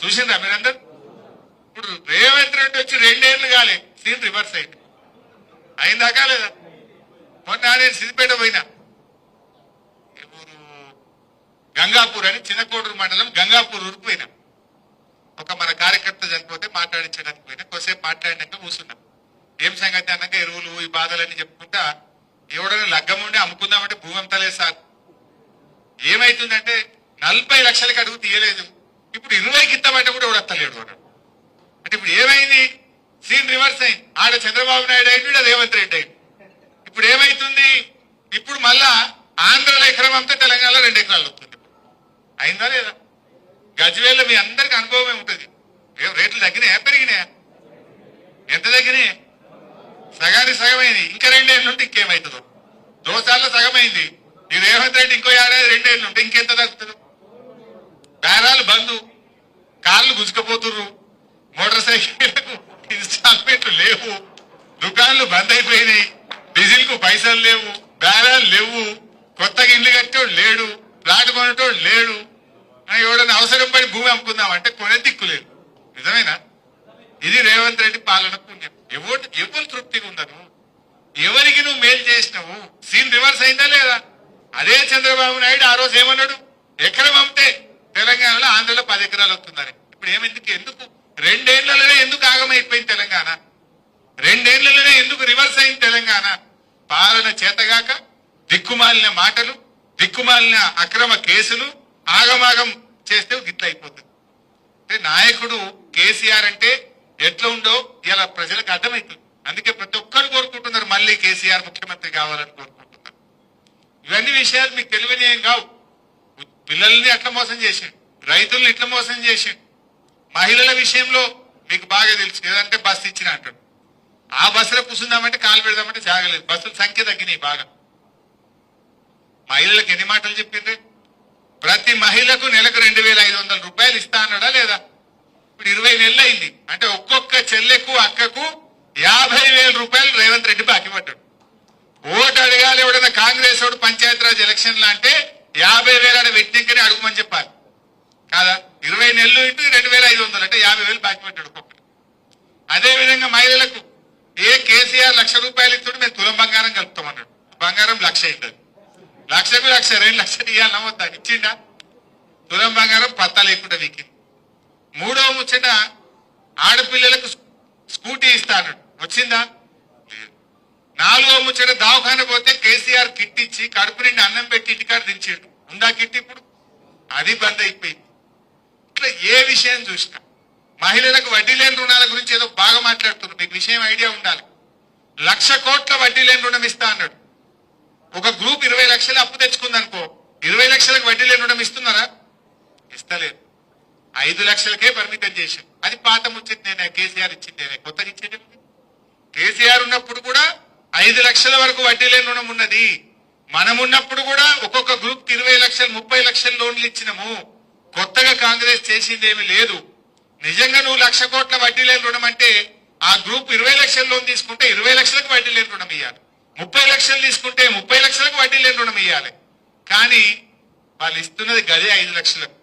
చూసిండ్రా మీరందరూ? ఇప్పుడు రేవంత్ రెడ్డి వచ్చి 2 ఏళ్లు కాలే, సీన్ రివర్స్ అయింది. అయిందాకా లేదా? మొన్న నేను సిద్దిపేట పోయినా, గంగాపూర్ అని చిన్నకోడూరు మండలం గంగాపూర్ ఊరికి పోయినా. ఒక మన కార్యకర్త చనిపోతే మాట్లాడించడానికి పోయినా. కొద్దిసేపు మాట్లాడినాక కూర్చున్నాం. ఏం సంగతి అన్నాక ఎరువులు ఈ బాధలన్నీ చెప్పుకుంటా, ఎవడైనా లగ్గం ఉండి అమ్ముకుందామంటే భూమి అమ్ముతలేదు సార్. ఏమైతుందంటే 40 లక్షలకి అడుగు తీయలేదు, ఇప్పుడు 20కి ఇస్తామంటే కూడా ఎవడత్తలేడు వాడు. అంటే ఇప్పుడు ఏమైంది? సీన్ రివర్స్ అయింది. ఆడ చంద్రబాబు నాయుడు అయింది, రేవంత్ రెడ్డి అయింది. ఇప్పుడు ఏమైతుంది? ఇప్పుడు మళ్ళా ఆంధ్రలో ఎకరం అమ్మితే తెలంగాణలో 2 ఎకరాలు వస్తుంది. అయిందా లేదా? గజ్వేల్లో మీ అందరికి అనుభవమే ఉంటుంది. రేట్లు తగ్గినాయా పెరిగినాయా? ఎంత తగ్గినాయి? సగానికి సగమైంది. ఇంకా 2 ఏళ్ళు ఉంటే ఇంకేమవుతుందో. దోసాల్లో సగమైంది. ఈ రేవంత్ రెడ్డి ఇంకో ఏడాది 2 ఏళ్ళు ఉంటే ఇంకెంత తగ్గుతుంది? బేరాలు బంధు, కార్లు గుంజుకపోతుర్రు, మోటార్ సైకిళ్లకు ఇన్స్టాల్మెంట్లు లేవు, దుకాన్లు బంద్ అయిపోయినాయి, డీజిల్ కు పైసలు లేవు, బేరాలు లేవు, కొత్తగా ఇల్లు కట్టేవాడు లేడు, ప్లాట్ కొనేటోడు లేడు. ఎవడన్నా అవసరం పడి భూమి అమ్ముకుందామంటే కొనే దిక్కులేదు. నిజమేనా? ఇది రేవంత్ రెడ్డి పాలన పుణ్యం. ఎవరు తృప్తిగా ఉండరు? ఎవరికి నువ్వు మేలు చేసినావు? సీన్ రివర్స్ అయిందా లేదా? అదే చంద్రబాబు నాయుడు ఆ రోజు ఏమన్నాడు? ఎకరం అమ్మితే తెలంగాణలో ఆంధ్రలో 10 ఎకరాలు వస్తుందని. ఇప్పుడు ఎందుకు 2 ఏళ్లలోనే ఎందుకు ఆగమైపోయింది తెలంగాణ? 2 ఏళ్లలోనే ఎందుకు రివర్స్ అయింది తెలంగాణ? పాలన చేతగాక దిక్కుమాలిన మాటలు, దిక్కుమాలిన అక్రమ కేసులు, ఆగమాగం చేస్తే గిట్ల అయిపోతుంది. అంటే నాయకుడు కేసీఆర్ అంటే ఎట్లా ఉండో ఇలా ప్రజలకు అర్థమవుతుంది. అందుకే ప్రతి ఒక్కరు కోరుకుంటున్నారు మళ్ళీ కేసీఆర్ ముఖ్యమంత్రి కావాలని కోరుకుంటున్నారు. ఇవన్నీ విషయాలు మీకు తెలియనియం కావు. పిల్లల్ని అట్లా మోసం చేసిండు, రైతుల్ని ఇట్లా మోసం చేసిండు. మహిళల విషయంలో మీకు బాగా తెలుసు, ఏదంటే బస్సు ఇచ్చిన అంటాడు. ఆ బస్సులో కూర్చుందామంటే కాలు పెడదామంటే జాగలేదు. బస్సుల సంఖ్య తగ్గినాయి బాగా. మహిళలకు ఎన్ని మాటలు చెప్పిండ్రు? ప్రతి మహిళకు నెలకు 2,500 రూపాయలు ఇస్తా అన్నాడా లేదా? ఇప్పుడు 20 నెలలు అయింది. అంటే ఒక్కొక్క చెల్లెకు అక్కకు 50,000 రూపాయలు రేవంత్ రెడ్డి బాకీ పడ్డాడు. ఓటు అడగాలి ఎవడన్నా కాంగ్రెస్ వాడు పంచాయతీరాజ్ ఎలక్షన్లు అంటే 50,000 ఆడ వ్యక్తికని అడుగుమని చెప్పాలి కాదా? 20 నెలలు ఇంటూ 2,500 అంటే 50,000 బాకీ పడ్డాడు ఒక్కొక్కరు. అదే విధంగా మహిళలకు కేసీఆర్ 1,00,000 రూపాయలు ఇస్తాడు, మేము తులం బంగారం కలుపుతామన్నాడు. బంగారం 1,00,000 అవుతుంది. 1,00,000కు 1,00,000 2 లక్షలు ఇవ్వాలి నమ్మొద్దా? ఇచ్చిండా? తులం బంగారం పత్తా లేకుండా వీకి. 3వ ముచ్చట, ఆడపిల్లలకు స్కూటీ ఇస్తా అన్నాడు. వచ్చిందా? లేదు. 4వ ముచ్చట, దవాఖాన పోతే కేసీఆర్ కిట్ ఇచ్చి కడుపు నిండి అన్నం పెట్టి ఇంటికాడ దించాడు. ఉందా కిట్? ఇప్పుడు అది బంద్ అయిపోయింది. ఇట్లా ఏ విషయం చూసినా మహిళలకు వడ్డీ లేని రుణాల గురించి ఏదో బాగా మాట్లాడుతున్నారు. మీకు విషయం ఐడియా ఉండాలి. 1,00,000 కోట్ల వడ్డీ లేని రుణం ఇస్తా అన్నాడు. ఒక గ్రూప్ 20 లక్షలు అప్పు తెచ్చుకుందనుకో, 20 లక్షలకు వడ్డీ లేని రుణం ఇస్తున్నారా? ఇస్తలేదు. 5 లక్షలకే పరిమితం చేశారు. అది పాత ముచ్చట. నేనే కేసీఆర్ ఇచ్చిందేనే, కొత్తగా ఇచ్చేది. కేసీఆర్ ఉన్నప్పుడు కూడా 5 లక్షల వరకు వడ్డీ లేని రుణం ఉన్నది. మనం ఉన్నప్పుడు కూడా ఒక్కొక్క గ్రూప్ 20 లక్షలు 30 లక్షల లోన్లు ఇచ్చినాము. కొత్తగా కాంగ్రెస్ చేసిందేమీ లేదు. నిజంగా నువ్వు 1,00,000 కోట్ల వడ్డీ లేని రుణం అంటే ఆ గ్రూప్ 20 లక్షల లోన్ తీసుకుంటే 20 లక్షలకు వడ్డీ లేని రుణం ఇవ్వాలి. 30 లక్షలు తీసుకుంటే 30 లక్షలకు వడ్డీ లేని రుణం ఇవ్వాలి. కానీ వాళ్ళు ఇస్తున్నది గదే 5 లక్షలకు.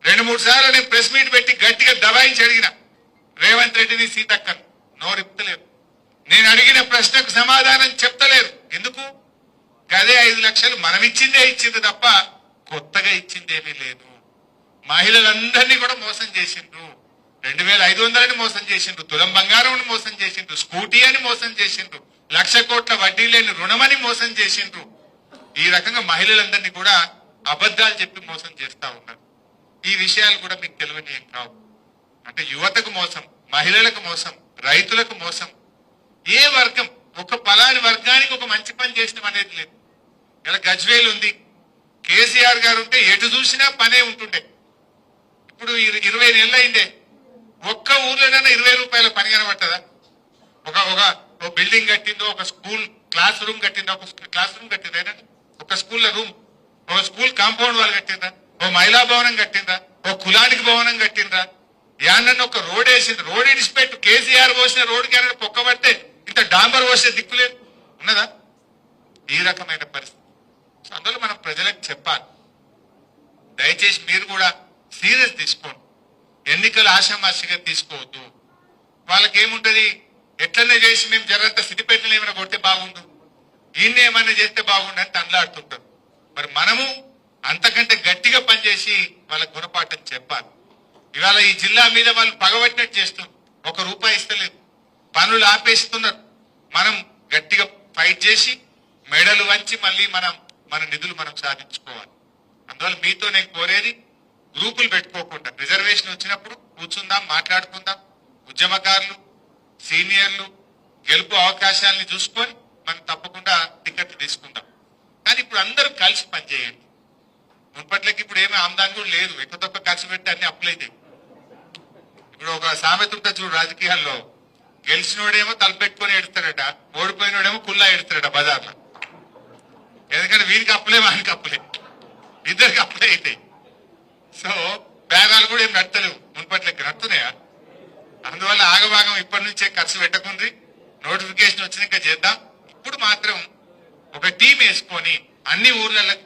2-3 సార్లు నేను ప్రెస్ మీట్ పెట్టి గట్టిగా దబాయించి అడిగిన రేవంత్ రెడ్డిని, సీతక్కను. నోరిప్పలేరు. నేను అడిగిన ప్రశ్నకు సమాధానం చెప్తలేరు. ఎందుకు? గదే 5 లక్షలు మనం ఇచ్చింది తప్ప కొత్తగా ఇచ్చిందేమీ లేదు. మహిళలందరినీ కూడా మోసం చేసిండ్రు. 2,500 మోసం చేసిండ్రు, తులం బంగారం మోసం చేసిండ్రు, స్కూటీ అని మోసం చేసిండ్రు, 1,00,000 కోట్ల వడ్డీ లేని రుణమని మోసం చేసిండ్రు. ఈ రకంగా మహిళలందరినీ కూడా అబద్ధాలు చెప్పి మోసం చేస్తా ఉన్నారు. ఈ విషయాలు కూడా మీకు తెలియనియం కావు. అంటే యువతకు మోసం, మహిళలకు మోసం, రైతులకు మోసం. ఏ వర్గం, ఒక పలాని వర్గానికి ఒక మంచి పని చేసినాం అనేది లేదు. ఇలా గజ్వేల్ ఉంది, కేసీఆర్ గారు ఉంటే ఎటు చూసినా పనే ఉంటుండే. ఇప్పుడు 20 నెలలు అయిందే, ఒక్క ఊర్లోనైనా 20 రూపాయల పని కనబట్టదా? ఒక బిల్డింగ్ కట్టిందో, ఒక స్కూల్ క్లాస్ రూమ్ కట్టిందో, కట్టిందా? ఒక స్కూల్లో రూమ్, ఒక స్కూల్ కాంపౌండ్ వాళ్ళు కట్టిందా? ఓ మహిళా భవనం కట్టిందా? ఓ కులానికి భవనం కట్టిందా? యానన్న ఒక రోడ్ వేసింది. రోడ్ ఇడిచిపెట్టు, కేసీఆర్ పోసిన రోడ్డుకి ఏమైనా పొక్కబడితే ఇంత డాంబర్ పోసే దిక్కులేదు ఉన్నదా? ఈ రకమైన పరిస్థితి. అందులో మనం ప్రజలకు చెప్పాలి, దయచేసి మీరు కూడా సీరియస్ తీసుకోండి. ఎన్నికలు ఆషామాషిగా తీసుకోవద్దు. వాళ్ళకేముంటది, ఎట్లనే చేసి మేము జరంత సిద్దిపేటలో ఏమైనా కొడితే బాగుండు, ఈయన్ని ఏమైనా చేస్తే బాగుండు అని తండ్లాడుతుంటారు. మరి మనము అంతకంటే గట్టిగా పనిచేసి వాళ్ళ గుణపాఠం చెప్పాలి. ఇవాళ ఈ జిల్లా మీద వాళ్ళు పగబట్టినట్టు చేస్తున్నారు, ఒక రూపాయి ఇస్తలేదు, పనులు ఆపేస్తున్నారు. మనం గట్టిగా ఫైట్ చేసి మెడలు వంచి మళ్ళీ మన నిధులు మనం సాధించుకోవాలి. అందువల్ల మీతో నేను కోరేది, గ్రూపులు పెట్టుకోకుండా రిజర్వేషన్ వచ్చినప్పుడు కూర్చుందాం, మాట్లాడుకుందాం. ఉద్యమకారులు, సీనియర్లు గెలుపు అవకాశాలని చూసుకొని మనం తప్పకుండా టికెట్లు తీసుకుందాం. కానీ ఇప్పుడు అందరూ కలిసి పనిచేయండి. మున్పట్లకి ఇప్పుడు ఏమీ ఆమ్దాని కూడా లేదు, ఎక్కువ తక్కువ ఖర్చు పెట్టి అన్ని అప్పులైతే. ఇప్పుడు ఒక సామెత ఉంటుంది చూడు రాజకీయాల్లో, గెలిచినోడేమో తలపెట్టుకొని ఎడతాడట, ఓడిపోయినోడేమో కుల్లా ఎడతాడట బజార్లో. ఎందుకంటే వీరికి అప్పులే వానికి అప్పులే, ఇద్దరికి అప్పులే అవుతాయి. సో బేరాలు కూడా ఏం నడతలేవు, మున్పట్లకి నడుతున్నాయా? అందువల్ల ఆగభాగం ఇప్పటి నుంచే ఖర్చు పెట్టకుండ్రి. నోటిఫికేషన్ వచ్చినాక చేద్దాం. ఇప్పుడు మాత్రం ఒక టీం వేసుకొని అన్ని ఊర్లకు